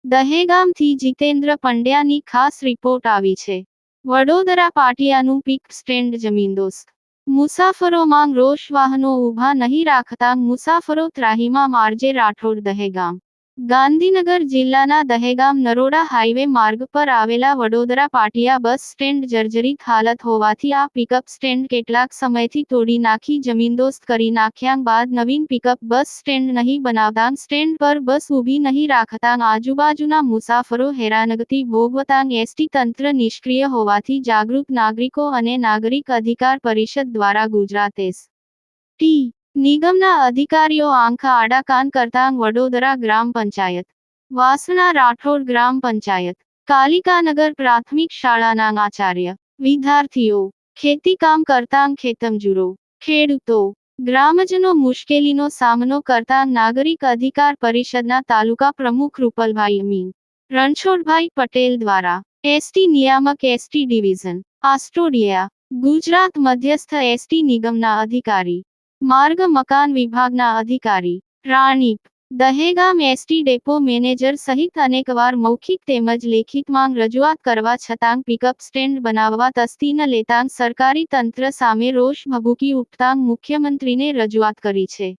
દહેગામથી જીતેન્દ્ર પંડ્યાની ખાસ રિપોર્ટ આવી છે। વડોદરા પાટિયાનું પીક સ્ટેન્ડ જમીનદોસ્ત। મુસાફરોમાં રોષ, વાહનો ઊભા નહીં રાખતા મુસાફરો ત્રાહીમામ। આરજે રાઠોડ, દહેગામ। ગાંધીનગર જિલ્લાના દહેગામ નરોડા હાઈવે માર્ગ પર આવેલા વડોદરા પાટિયા બસ સ્ટેન્ડ જર્જરિત હાલત હોવાથી આ પિકઅપ સ્ટેન્ડ કેટલાક સમયથી તોડી નાખી જમીનદોસ્ત કરી નાખ્યા બાદ નવીન પિકઅપ બસ સ્ટેન્ડ નહીં બનાવતા સ્ટેન્ડ પર બસ ઊભી નહીં રાખતા આજુબાજુના મુસાફરો હેરાનગતિ ભોગવતા એસટી તંત્ર નિષ્ક્રિય હોવાથી જાગૃત નાગરિકો અને નાગરિક અધિકાર પરિષદ દ્વારા ગુજરાત એસ.ટી. નિગમના અધિકારીઓ આંખ આડા કાન કરતા વડોદરા ગ્રામ પંચાયત, વાસણા રાઠોડ ગ્રામ પંચાયત, કાલિકાનગર પ્રાથમિક શાળાના આચાર્ય, વિદ્યાર્થીઓ, ખેતીકામ કરતા ખેતમજૂરો, ખેડૂતો, ગ્રામજનો મુશ્કેલીનો સામનો કરતા નાગરિક અધિકાર પરિષદના તાલુકા પ્રમુખ રૂપલભાઈ અમીન, રણછોડભાઈ પટેલ દ્વારા એસટી નિયામક એસટી ડિવિઝન, આસ્ટોડિયા, ગુજરાત મધ્યસ્થ એસટી નિગમના અધિકારી, માર્ગ મકાન વિભાગના અધિકારી, Ranip, Dehgam ST depot manager સહિત અનેકવાર મૌખિક તેમજ લેખિતમાં રજૂઆત કરવા છતાં પિકઅપ સ્ટેન્ડ બનાવવા તસ્તી ન લેતા સરકારી તંત્ર સામે રોષ ભભૂકી ઉઠતા મુખ્યમંત્રીને રજૂઆત કરી છે।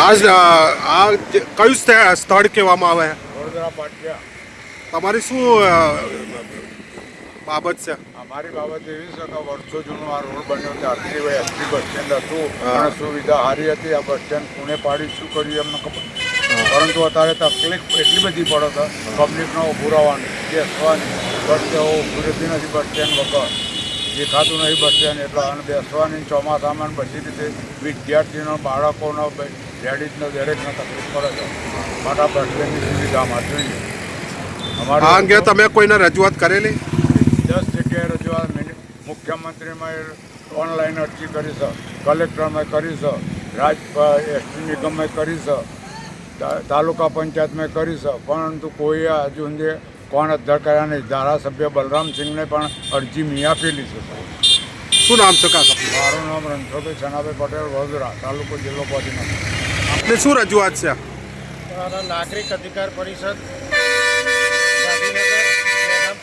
આજ આ કયું સ્થળ કહેવામાં આવે? વડોદરા પાટિયા। તમારી શું બાબત છે? અમારી બાબત એવી છે કે વર્ષો જૂનો આ રોડ બન્યો ત્યારથી એસટી બસ સ્ટેન્ડ હતું અને સુવિધા સારી હતી। આ બસ સ્ટેન્ડ પુણે પાડી શું કર્યું એમને ખબર, પરંતુ અત્યારે તકલીફ એટલી બધી પડે છે પબ્લિકનો ઊભું રહેવાની, બેસવાની, બસ ઊભી રહેતી નથી બસ સ્ટેન્ડ વગર, દેખાતું નહીં બસ સ્ટેન્ડ એટલે અને બેસવાની ચોમાસામાં બધી રીતે વિદ્યાર્થીઓનો, બાળકોનો, લેડીઝનો દરેકને તકલીફ પડે છે માટે બસ સ્ટેન્ડની સુવિધા અમારે જોઈએ। આ અંગે તમે કોઈને રજૂઆત કરેલી? 10 જગ્યાએ રજૂઆત મુખ્યમંત્રીમાં ઓનલાઈન અરજી કરી છે, કલેક્ટરમાં કરી છે, એસટી નિગમમાં કરી છે, તાલુકા પંચાયતમાં કરી છે, પરંતુ કોઈ હજુ સુધી કોણ અધ્યક્ષ કર્યા નહીં। ધારાસભ્ય બલરામસિંહને પણ અરજી મેં આપેલી છે। શું નામ છે કાકા? મારું નામ રણછોડભાઈ છનાભાઈ પટેલ, વડોદરા, તાલુકો જિલ્લો ગાંધીનગર। આપને શું રજૂઆત છે? નાગરિક અધિકાર પરિષદ ગાંધીનગર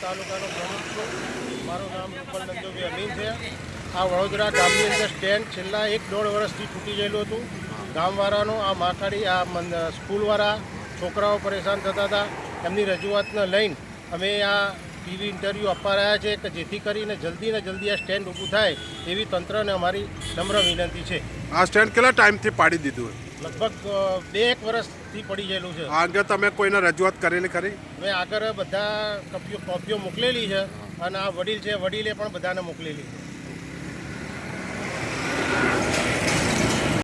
તાલુકાનો પ્રમુખ છું। મારું નામ રૂપલ નંદુભાઈ અમીન છે। આ વડોદરા ગામની અંદર સ્ટેન્ડ છેલ્લા 1-1.5 વર્ષથી તૂટી ગયેલું હતું। ગામવાળાનો આ માકાડી આ સ્કૂલવાળા છોકરાઓ પરેશાન થતા હતા, એમની રજૂઆતને લઈને અમે આ ટીવી ઇન્ટરવ્યૂ આપવા રહ્યા છે કે જેથી કરીને જલ્દી ને જલ્દી આ સ્ટેન્ડ ઊભું થાય એવી તંત્રને અમારી નમ્ર વિનંતી છે। આ સ્ટેન્ડ કેટલા ટાઈમથી પાડી દીધું? લગભગ 2-1 વર્ષથી પડી ગયેલું છે। આ અંગે તમે કોઈને રજૂઆત કરેલી ખરી? મેં આગળ બધા કોપીઓ મોકલેલી છે અને આ વડીલ છે, વડીલે પણ બધાને મોકલેલી છે।